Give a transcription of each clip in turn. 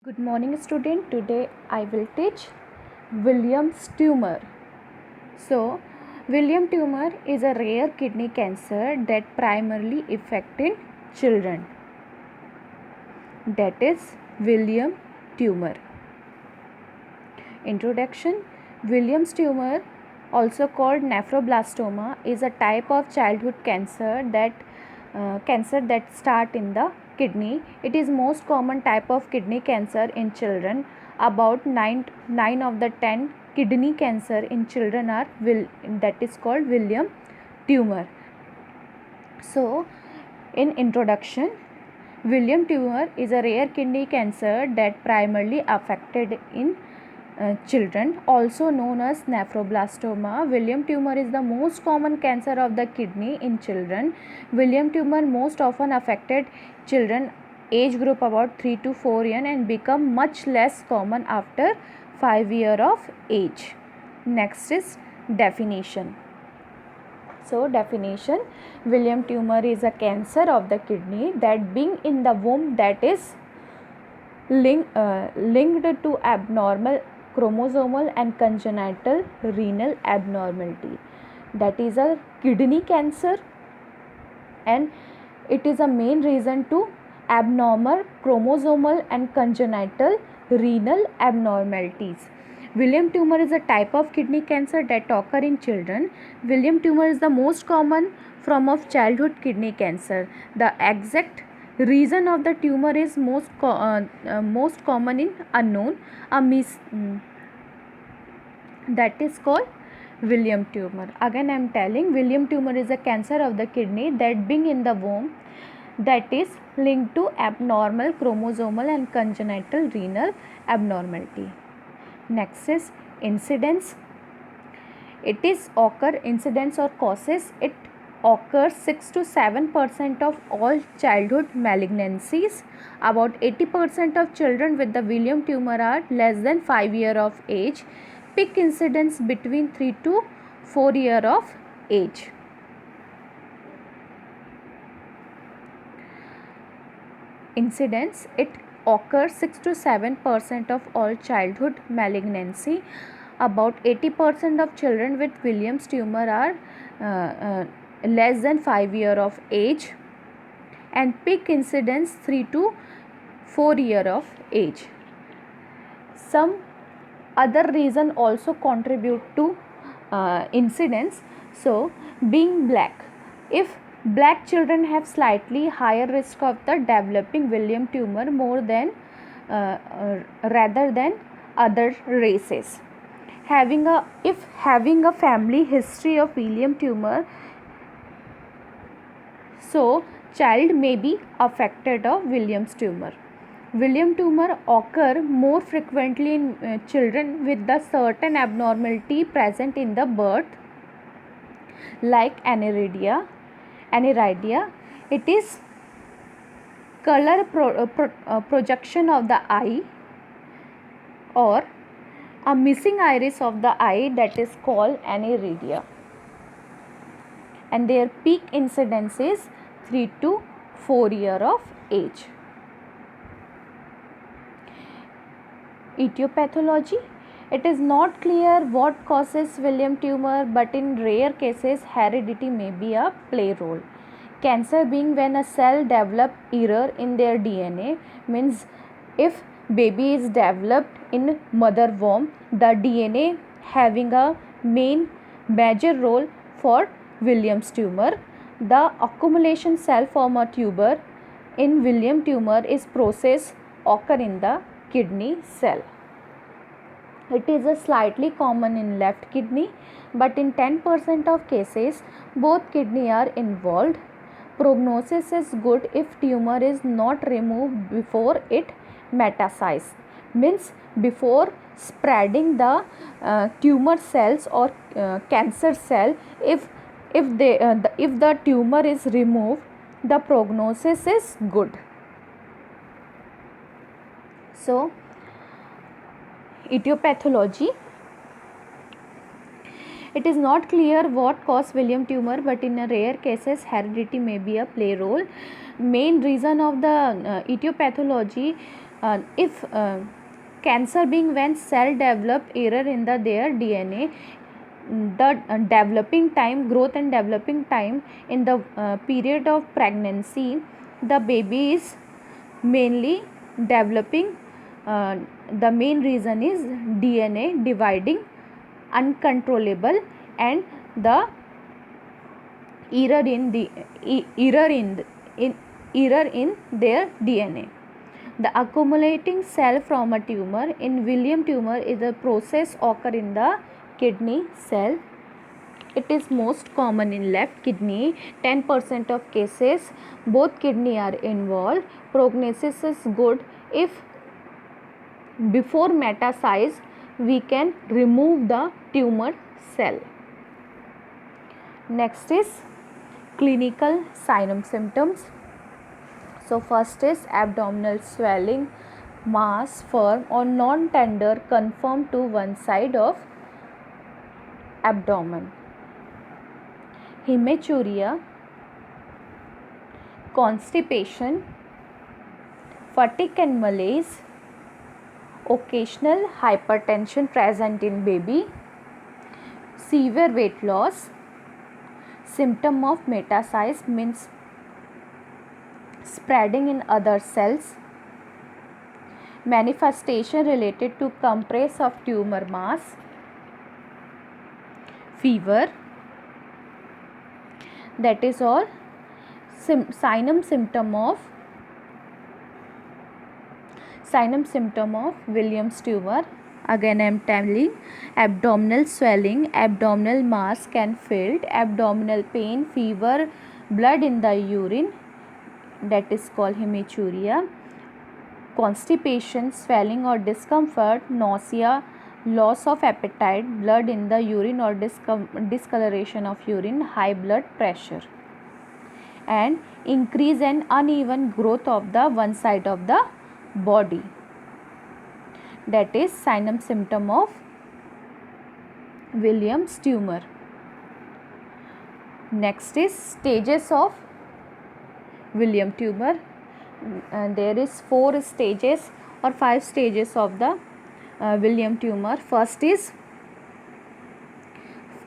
Good morning student. Today I will teach Williams tumor. So Williams tumor is a rare kidney cancer that primarily affects children. That is Williams tumor. Introduction. Williams tumor, also called nephroblastoma, is a type of childhood cancer that start in the kidney. It is most common type of kidney cancer in children. About 9 of the 10 kidney cancer in children are that is called Williams tumor. So in introduction, Williams tumor is a rare kidney cancer that primarily affected in children, also known as nephroblastoma. Williams tumor is the most common cancer of the kidney in children. Williams tumor most often affected children age group about 3 to 4 years and become much less common after 5 years of age. Next is definition. So definition: Williams tumor is a cancer of the kidney that being in the womb that is linked to abnormal chromosomal and congenital renal abnormality. That is a kidney cancer, and it is a main reason to abnormal chromosomal and congenital renal abnormalities. Williams tumor is a type of kidney cancer that occur in children. Williams tumor is the most common form of childhood kidney cancer. The exact reason of the tumor is most common in unknown. That is called Williams tumor. Again I am telling, Williams tumor is a cancer of the kidney that being in the womb that is linked to abnormal chromosomal and congenital renal abnormality. Next is incidence. It is incidence or causes. It occurs 6 to 7% of all childhood malignancies. About 80% of children with the Williams tumor are less than 5 years of age. Peak incidence between 3 to 4 years of age. Incidence: it occurs 6 to 7% of all childhood malignancy. About 80% of children with Williams tumor are less than 5 years of age, and peak incidence 3 to 4 years of age. Some other reason also contribute to incidence. So being black, if black children have slightly higher risk of the developing Williams tumor more than rather than other races. If having a family history of Williams tumor, so child may be affected of Williams tumor. Williams tumor occur more frequently in children with the certain abnormality present in the birth, like aniridia. It is color projection of the eye or a missing iris of the eye, that is called aniridia, and their peak incidence is 3 to 4 years of age. Etiology: it is not clear what causes Williams tumor, but in rare cases heredity may be a play role. Cancer being when a cell develop error in their DNA, means if baby is developed in mother womb, the DNA having a major role for Williams tumor. The accumulation cell form a tuber in Williams tumor is process occur in the kidney cell. It is a slightly common in left kidney, but in 10% of cases both kidney are involved. Prognosis is good if tumor is not removed before it metastasizes, means before spreading the tumor cells or cancer cell. If the tumor is removed, the prognosis is good. So etiology: it is not clear what causes Williams tumor, but in rare cases heredity may be a play role. Main reason of the etiology if cancer being when cell develop error in their DNA, the developing time, growth and developing time in the period of pregnancy, the baby is mainly developing, the main reason is DNA dividing uncontrollable and the error in the error in their DNA. The accumulating cell from a tumor in Williams tumor is a process occur in the kidney cell. It is most common in left kidney. 10% of cases both kidney are involved. Prognosis is good if before metastasize we can remove the tumor cell. Next is clinical sign and symptoms. So first is abdominal swelling, mass, firm or non-tender confirmed to one side of abdomen. Hematuria, constipation, fatigue and malaise, occasional hypertension present in baby, severe weight loss, symptom of metastasize means spreading in other cells, manifestation related to compress of tumor mass, fever. That is all sign and symptom of Williams tumor. Again I am telling, abdominal swelling, abdominal mass can filled, abdominal pain, fever, blood in the urine, that is called hematuria, constipation, swelling or discomfort, nausea, loss of appetite, blood in the urine or discoloration of urine, high blood pressure, and increase and uneven growth of the one side of the body. That is sign and symptom of Williams tumor. Next is stages of Williams tumor. There is 4 stages or 5 stages of the Williams tumor. First is,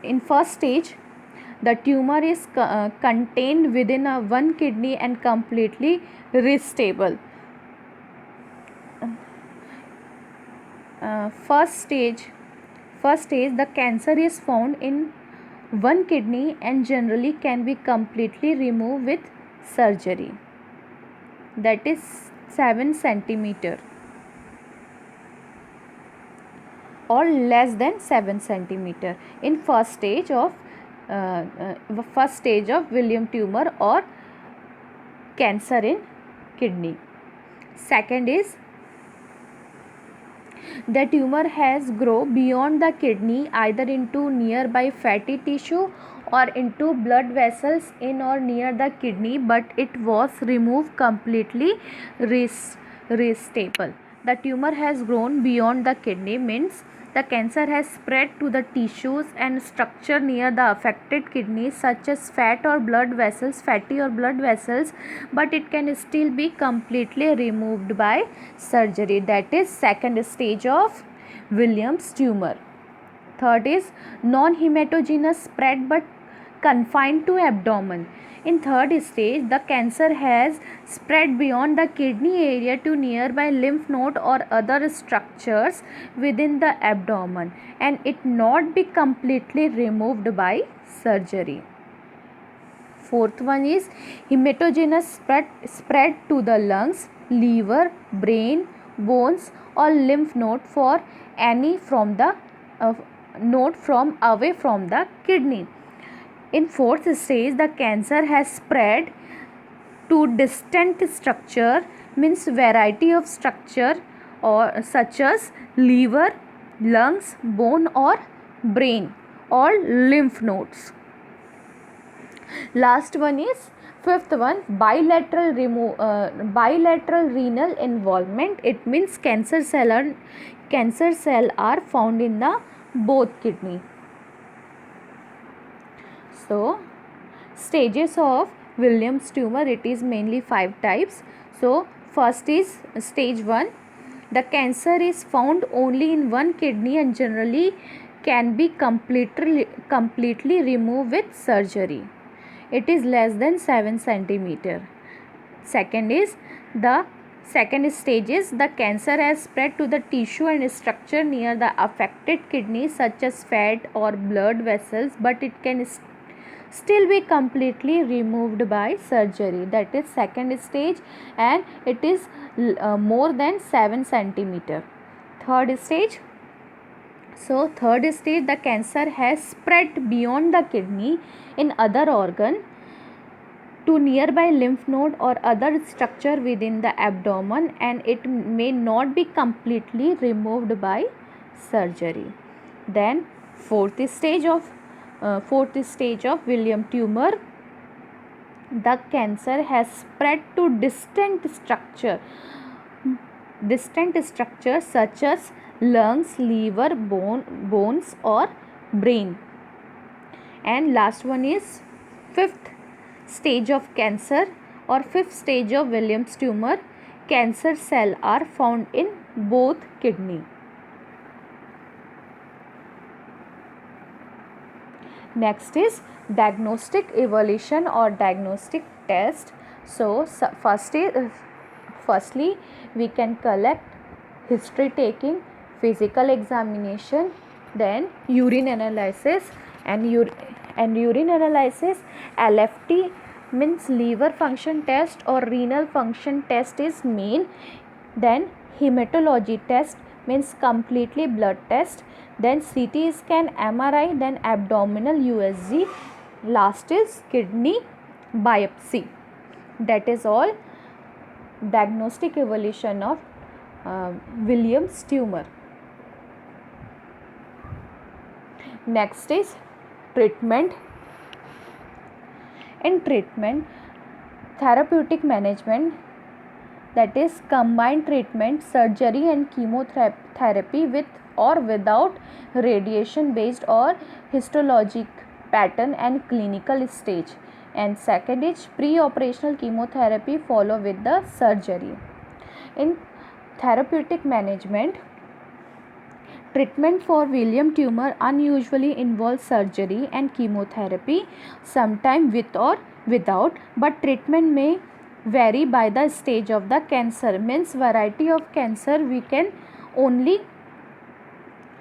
in first stage the tumor is contained within one kidney and completely restable. First stage the cancer is found in one kidney and generally can be completely removed with surgery. That is 7 centimeter or less than 7 centimeter in first stage of Williams tumor or cancer in kidney. Second is, the tumor has grown beyond the kidney either into nearby fatty tissue or into blood vessels in or near the kidney, but it was removed completely restable. The tumor has grown beyond the kidney means the cancer has spread to the tissues and structure near the affected kidney such as fatty or blood vessels, but it can still be completely removed by surgery. That is second stage of Williams tumor. Third is non-hematogenous spread but confined to abdomen. In third stage, the cancer has spread beyond the kidney area to nearby lymph node or other structures within the abdomen and it not be completely removed by surgery. Fourth one is hematogenous spread to the lungs, liver, brain, bones or lymph node for any from the node from away from the kidney. In fourth stage, the cancer has spread to distant structure means variety of structure or such as liver, lungs, bone or brain or lymph nodes. Last one is fifth one, bilateral renal involvement. It means cancer cell are found in the both kidney. So stages of Williams tumor, it is mainly 5 types. So first is stage 1, The cancer is found only in one kidney and generally can be completely removed with surgery. It is less than 7 centimeter. The second stage is the cancer has spread to the tissue and structure near the affected kidney such as fat or blood vessels, but it can still be completely removed by surgery. That is second stage, and it is more than 7 centimeter. Third stage, the cancer has spread beyond the kidney in other organ to nearby lymph node or other structure within the abdomen, and it may not be completely removed by surgery. Then fourth stage of William tumor, the cancer has spread to distant structures such as lungs, liver, bones or brain. And last one is fifth stage of cancer or fifth stage of Williams tumor. Cancer cells are found in both kidney. Next is diagnostic evaluation or diagnostic test. So firstly we can collect history taking, physical examination, then urine analysis, and urine analysis, LFT means liver function test or renal function test is main. Then hematology test means completely blood test, then CT scan, MRI, then abdominal USG, last is kidney biopsy. That is all diagnostic evaluation of Williams tumor. Next is treatment. In treatment, therapeutic management, that is combined treatment, surgery and chemotherapy with or without radiation based or histologic pattern and clinical stage. And second is pre-operational chemotherapy follow with the surgery. In therapeutic management, treatment for Williams tumor unusually involves surgery and chemotherapy, sometimes with or without, but treatment may vary by the stage of the cancer. Means variety of cancer we can only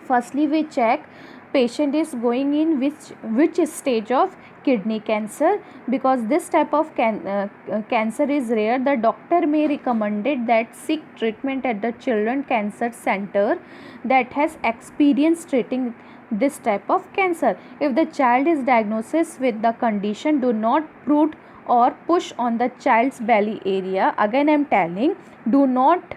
firstly we check patient is going in which stage of kidney cancer, because this type of cancer is rare. The doctor may recommended that seek treatment at the children cancer center that has experience treating this type of cancer. If the child is diagnosed with the condition, do not prod or push on the child's belly area. Again I am telling, do not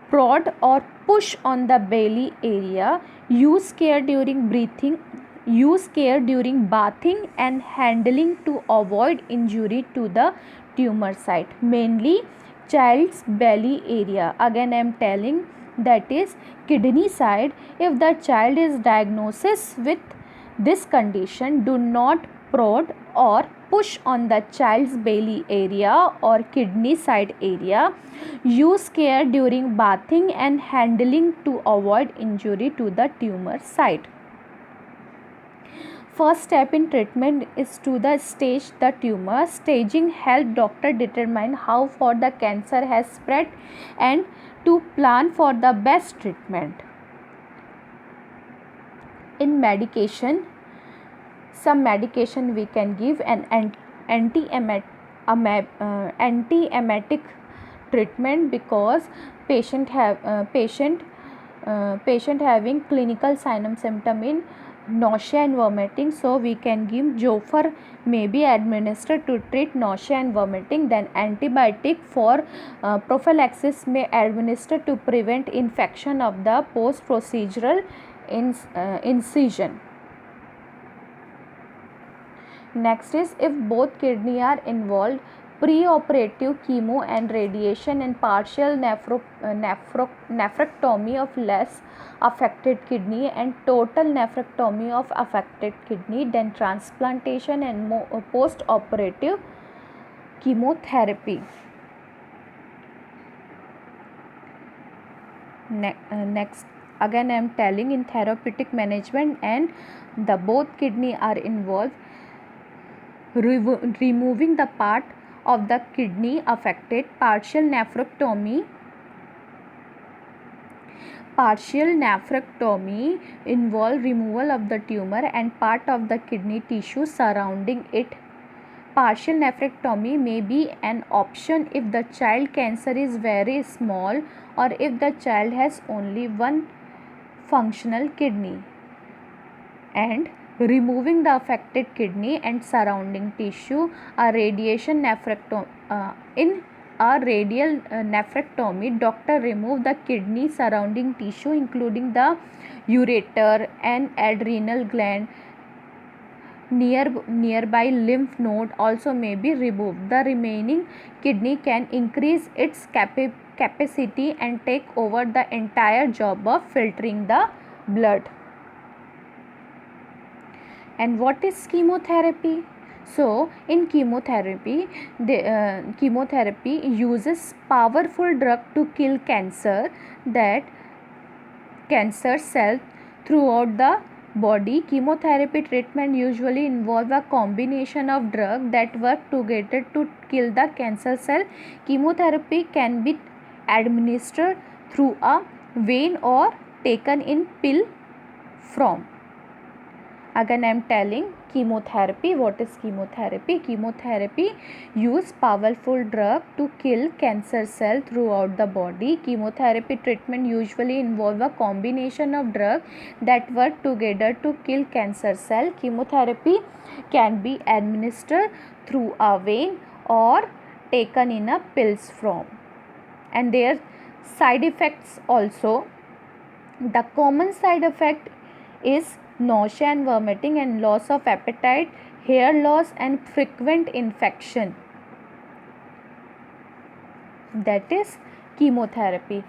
prod or push on the belly area. Use care during breathing. Use care during bathing and handling to avoid injury to the tumor site, mainly child's belly area. Again I am telling, that is kidney side. If the child is diagnosed with this condition, do not prod or push on the child's belly area or kidney side area. Use care during bathing and handling to avoid injury to the tumor site. First step in treatment is to the stage the tumor. Staging help doctor determine how far the cancer has spread and to plan for the best treatment. In medication, some medication we can give an antiemetic treatment because patient having clinical sign and symptom in nausea and vomiting, so we can give Jofer may be administered to treat nausea and vomiting. Then antibiotic for prophylaxis may administer to prevent infection of the post procedural incision. Next is, if both kidney are involved, pre-operative chemo and radiation and partial nephrectomy of less affected kidney and total nephrectomy of affected kidney, then transplantation and post-operative chemotherapy. Next, again I am telling, in therapeutic management and the both kidney are involved, removing the part of the kidney affected. Partial nephrectomy involve removal of the tumor and part of the kidney tissue surrounding it. Partial nephrectomy may be an option if the child cancer is very small or if the child has only one functional kidney, and removing the affected kidney and surrounding tissue. A radiation nephrectomy in a radial nephrectomy, doctor remove the kidney surrounding tissue including the ureter and adrenal gland. Nearby lymph node also may be removed. The remaining kidney can increase its capacity and take over the entire job of filtering the blood. And what is chemotherapy? So in chemotherapy, chemotherapy uses powerful drug to kill cancer cell throughout the body. Chemotherapy treatment usually involve a combination of drugs that work together to kill the cancer cell. Chemotherapy can be administered through a vein or taken in pill form. Again I am telling chemotherapy. What is chemotherapy? Chemotherapy use powerful drug to kill cancer cell throughout the body. Chemotherapy treatment usually involve a combination of drug that work together to kill cancer cell. Chemotherapy can be administered through a vein or taken in a pills form. And their side effects also. The common side effect is nausea and vomiting and loss of appetite, hair loss and frequent infection. That is chemotherapy.